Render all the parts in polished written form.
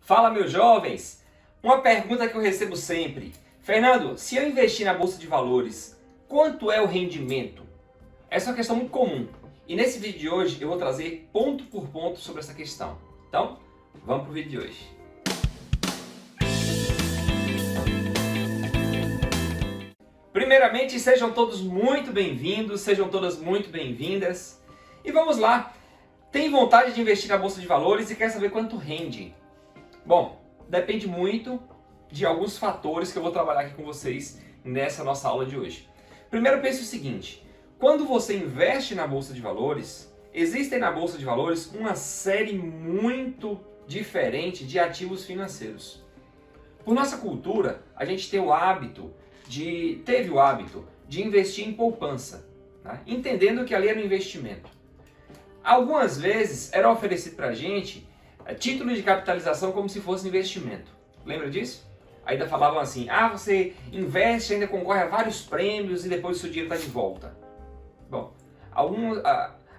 Fala, meus jovens! Uma pergunta que eu recebo sempre. Fernando, se eu investir na Bolsa de Valores, quanto é o rendimento? Essa é uma questão muito comum. E nesse vídeo de hoje eu vou trazer ponto por ponto sobre essa questão. Então, vamos para o vídeo de hoje. Primeiramente, sejam todos muito bem-vindos, sejam todas muito bem-vindas. E vamos lá! Tem vontade de investir na Bolsa de Valores e quer saber quanto rende? Bom, depende muito de alguns fatores que eu vou trabalhar aqui com vocês nessa nossa aula de hoje. Primeiro, pense o seguinte: quando você investe na Bolsa de Valores, existem na Bolsa de Valores uma série muito diferente de ativos financeiros. Por nossa cultura, a gente teve o hábito de investir em poupança, né? Entendendo que ali era um investimento. Algumas vezes era oferecido para a gente título de capitalização como se fosse investimento. Lembra disso? Ainda falavam assim, você investe, ainda concorre a vários prêmios e depois o seu dinheiro está de volta. Bom,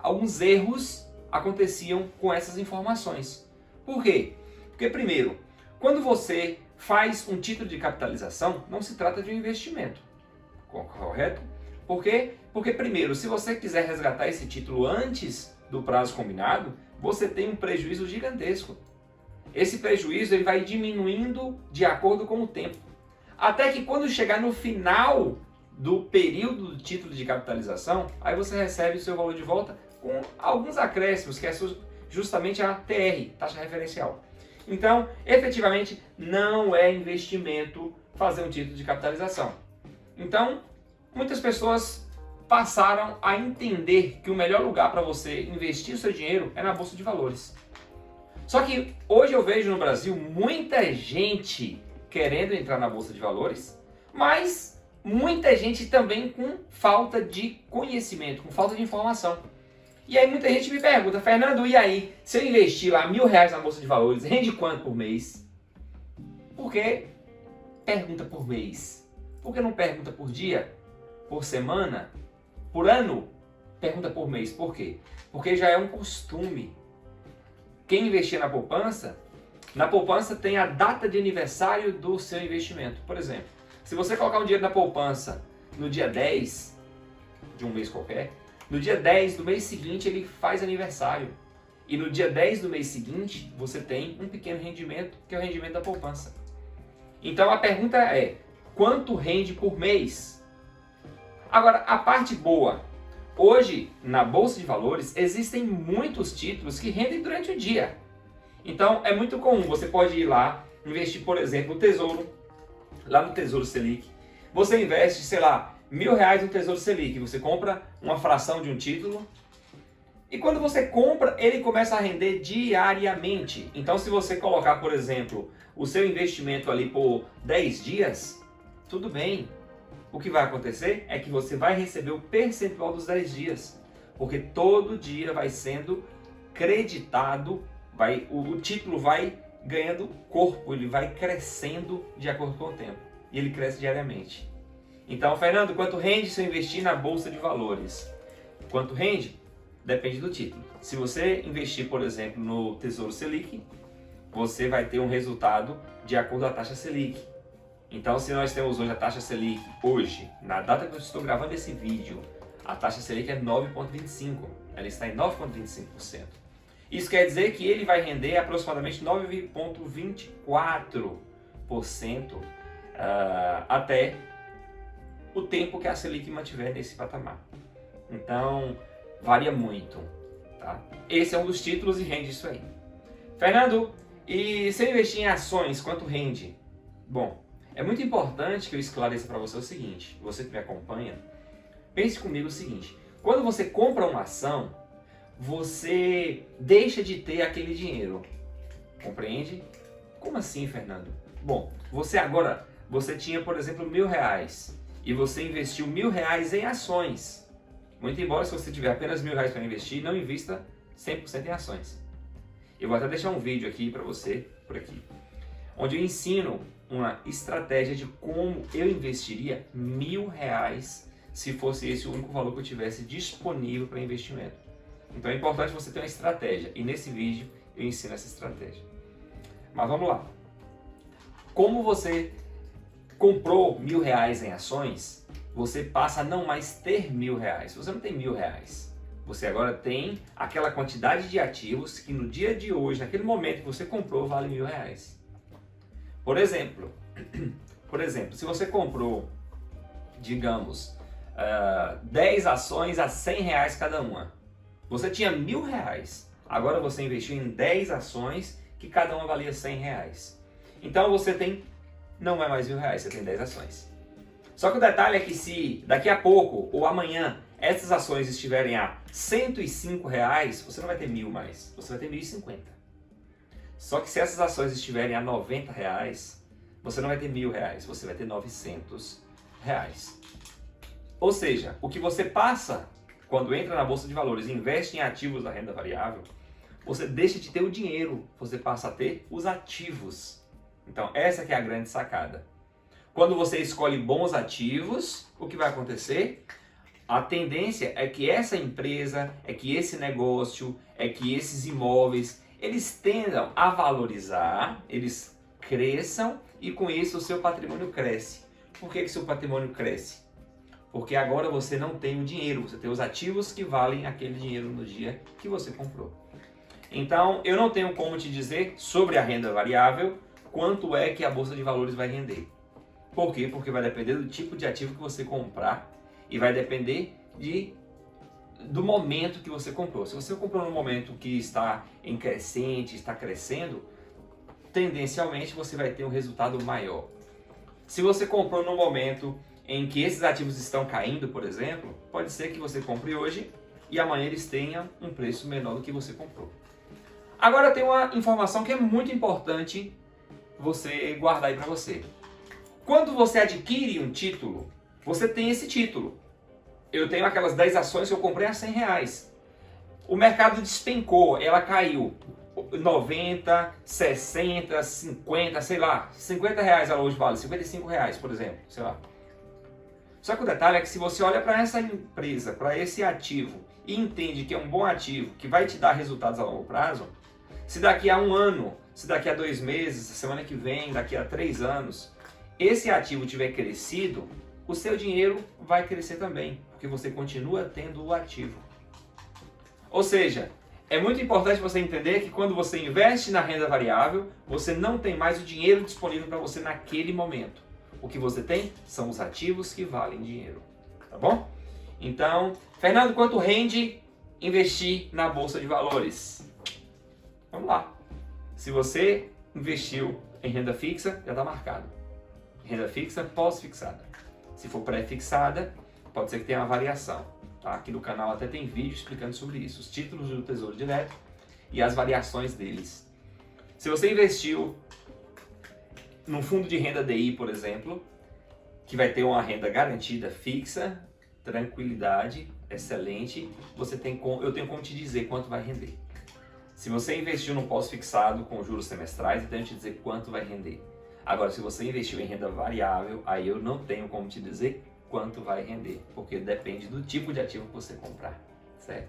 alguns erros aconteciam com essas informações. Por quê? Porque primeiro, quando você faz um título de capitalização, não se trata de um investimento, correto? Por quê? Porque primeiro, se você quiser resgatar esse título antes do prazo combinado, você tem um prejuízo gigantesco. Esse prejuízo ele vai diminuindo de acordo com o tempo. Até que quando chegar no final do período do título de capitalização, aí você recebe o seu valor de volta com alguns acréscimos, que é justamente a TR, taxa referencial. Então, efetivamente, não é investimento fazer um título de capitalização. Então, muitas pessoas passaram a entender que o melhor lugar para você investir o seu dinheiro é na Bolsa de Valores. Só que hoje eu vejo no Brasil muita gente querendo entrar na Bolsa de Valores, mas muita gente também com falta de conhecimento, com falta de informação. E aí muita gente me pergunta, Fernando, e aí, se eu investir lá R$1.000 na Bolsa de Valores, rende quanto por mês? Por que pergunta por mês? Por que não pergunta por dia, por semana, por ano? Pergunta por mês. Por quê? Porque já é um costume. Quem investir na poupança tem a data de aniversário do seu investimento. Por exemplo, se você colocar um dinheiro na poupança no dia 10 de um mês qualquer, no dia 10 do mês seguinte ele faz aniversário. E no dia 10 do mês seguinte você tem um pequeno rendimento, que é o rendimento da poupança. Então a pergunta é, quanto rende por mês? Agora, a parte boa. Hoje, na Bolsa de Valores, existem muitos títulos que rendem durante o dia. Então, é muito comum. Você pode ir lá, investir, por exemplo, no Tesouro, lá no Tesouro Selic. Você investe, sei lá, R$1.000 no Tesouro Selic. Você compra uma fração de um título. E quando você compra, ele começa a render diariamente. Então, se você colocar, por exemplo, o seu investimento ali por 10 dias, tudo bem. O que vai acontecer é que você vai receber o percentual dos 10 dias, porque todo dia vai sendo creditado, o título vai ganhando corpo, ele vai crescendo de acordo com o tempo, e ele cresce diariamente. Então, Fernando, quanto rende se eu investir na Bolsa de Valores? Quanto rende? Depende do título. Se você investir, por exemplo, no Tesouro Selic, você vai ter um resultado de acordo com a taxa Selic. Então, se nós temos hoje a taxa Selic, na data que eu estou gravando esse vídeo, a taxa Selic é 9,25%. Ela está em 9,25%. Isso quer dizer que ele vai render aproximadamente 9,24% até o tempo que a Selic mantiver nesse patamar. Então, varia muito. Tá? Esse é um dos títulos e rende isso aí. Fernando, e se eu investir em ações, quanto rende? Bom, é muito importante que eu esclareça para você o seguinte, você que me acompanha, pense comigo o seguinte, quando você compra uma ação, você deixa de ter aquele dinheiro, compreende? Como assim, Fernando? Bom, você tinha, por exemplo, R$1.000 e você investiu R$1.000 em ações. Muito embora, se você tiver apenas R$1.000 para investir, não invista 100% em ações. Eu vou até deixar um vídeo aqui para você, por aqui, onde eu ensino uma estratégia de como eu investiria R$1.000 se fosse esse o único valor que eu tivesse disponível para investimento. Então é importante você ter uma estratégia e nesse vídeo eu ensino essa estratégia. Mas vamos lá. Como você comprou R$1.000 em ações, você passa a não mais ter R$1.000. Você não tem R$1.000. Você agora tem aquela quantidade de ativos que no dia de hoje, naquele momento que você comprou, vale R$1.000. Por exemplo, se você comprou, digamos, 10 ações a R$100 cada uma, você tinha R$1.000. Agora você investiu em 10 ações que cada uma valia R$100. Então você tem, não é mais R$1.000, você tem 10 ações. Só que o detalhe é que se daqui a pouco ou amanhã essas ações estiverem a R$105, você não vai ter 1.000 mais, você vai ter 1.050. Só que se essas ações estiverem a R$90, você não vai ter R$1.000, você vai ter R$900. Ou seja, o que você passa quando entra na Bolsa de Valores e investe em ativos da renda variável, você deixa de ter o dinheiro, você passa a ter os ativos. Então essa que é a grande sacada. Quando você escolhe bons ativos, o que vai acontecer? A tendência é que essa empresa, é que esse negócio, é que esses imóveis, eles tendam a valorizar, eles cresçam e com isso o seu patrimônio cresce. Por que seu patrimônio cresce? Porque agora você não tem o dinheiro, você tem os ativos que valem aquele dinheiro no dia que você comprou. Então, eu não tenho como te dizer sobre a renda variável quanto é que a Bolsa de Valores vai render. Por quê? Porque vai depender do tipo de ativo que você comprar e vai depender do momento que você comprou. Se você comprou num momento que está em crescente, está crescendo, tendencialmente você vai ter um resultado maior. Se você comprou num momento em que esses ativos estão caindo, por exemplo, pode ser que você compre hoje e amanhã eles tenham um preço menor do que você comprou. Agora tem uma informação que é muito importante você guardar aí para você. Quando você adquire um título, você tem esse título. Eu tenho aquelas 10 ações que eu comprei a R$100. O mercado despencou, ela caiu 90, 60, 50, sei lá, R$50 ela hoje vale, R$55, por exemplo, sei lá. Só que o detalhe é que se você olha para essa empresa, para esse ativo e entende que é um bom ativo, que vai te dar resultados a longo prazo, se daqui a um ano, se daqui a 2 meses, semana que vem, daqui a 3 anos, esse ativo tiver crescido, o seu dinheiro vai crescer também, porque você continua tendo o ativo. Ou seja, é muito importante você entender que quando você investe na renda variável, você não tem mais o dinheiro disponível para você naquele momento. O que você tem são os ativos que valem dinheiro, tá bom? Então, Fernando, quanto rende investir na Bolsa de Valores? Vamos lá. Se você investiu em renda fixa, já está marcado. Renda fixa pós-fixada. Se for pré-fixada, pode ser que tenha uma variação. Tá? Aqui no canal até tem vídeo explicando sobre isso. Os títulos do Tesouro Direto e as variações deles. Se você investiu num fundo de renda DI, por exemplo, que vai ter uma renda garantida fixa, tranquilidade, excelente, eu tenho como te dizer quanto vai render. Se você investiu no pós-fixado com juros semestrais, eu tenho que te dizer quanto vai render. Agora, se você investiu em renda variável, aí eu não tenho como te dizer quanto vai render, porque depende do tipo de ativo que você comprar, certo?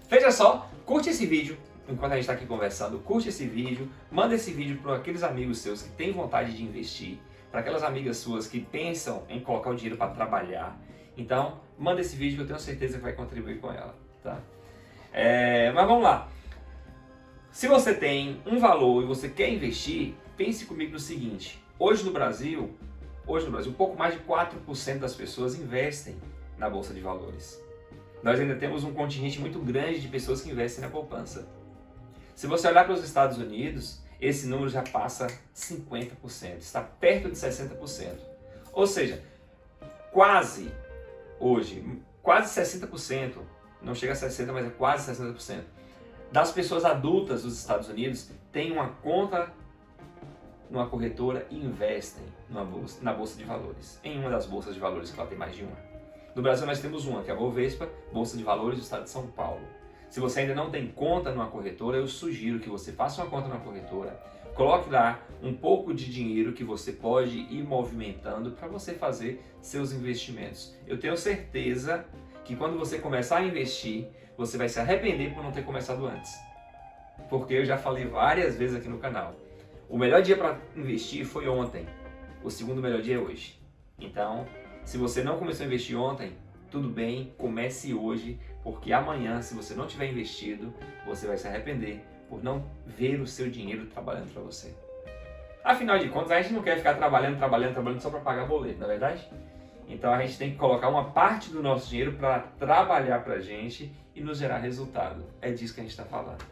Veja só, curte esse vídeo enquanto a gente está aqui conversando, curte esse vídeo, manda esse vídeo para aqueles amigos seus que têm vontade de investir, para aquelas amigas suas que pensam em colocar o dinheiro para trabalhar. Então, manda esse vídeo que eu tenho certeza que vai contribuir com ela, tá? Mas vamos lá. Se você tem um valor e você quer investir, pense comigo no seguinte, hoje no Brasil, um pouco mais de 4% das pessoas investem na Bolsa de Valores. Nós ainda temos um contingente muito grande de pessoas que investem na poupança. Se você olhar para os Estados Unidos, esse número já passa 50%, está perto de 60%. Ou seja, quase 60%, não chega a 60%, mas é quase 60%, das pessoas adultas dos Estados Unidos têm uma conta numa corretora e investem na Bolsa de Valores, em uma das bolsas de valores, que ela tem mais de uma. No Brasil nós temos uma, que é a Bovespa, Bolsa de Valores do Estado de São Paulo. Se você ainda não tem conta numa corretora, eu sugiro que você faça uma conta numa corretora, coloque lá um pouco de dinheiro que você pode ir movimentando para você fazer seus investimentos. Eu tenho certeza que quando você começar a investir, você vai se arrepender por não ter começado antes. Porque eu já falei várias vezes aqui no canal. O melhor dia para investir foi ontem, o segundo melhor dia é hoje. Então, se você não começou a investir ontem, tudo bem, comece hoje, porque amanhã, se você não tiver investido, você vai se arrepender por não ver o seu dinheiro trabalhando para você. Afinal de contas, a gente não quer ficar trabalhando só para pagar boleto, não é verdade? Então a gente tem que colocar uma parte do nosso dinheiro para trabalhar para a gente e nos gerar resultado. É disso que a gente está falando.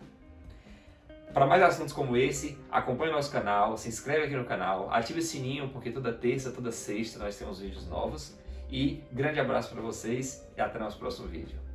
Para mais assuntos como esse, acompanhe o nosso canal, se inscreve aqui no canal, ative o sininho porque toda terça, toda sexta nós temos vídeos novos. E grande abraço para vocês e até nosso próximo vídeo.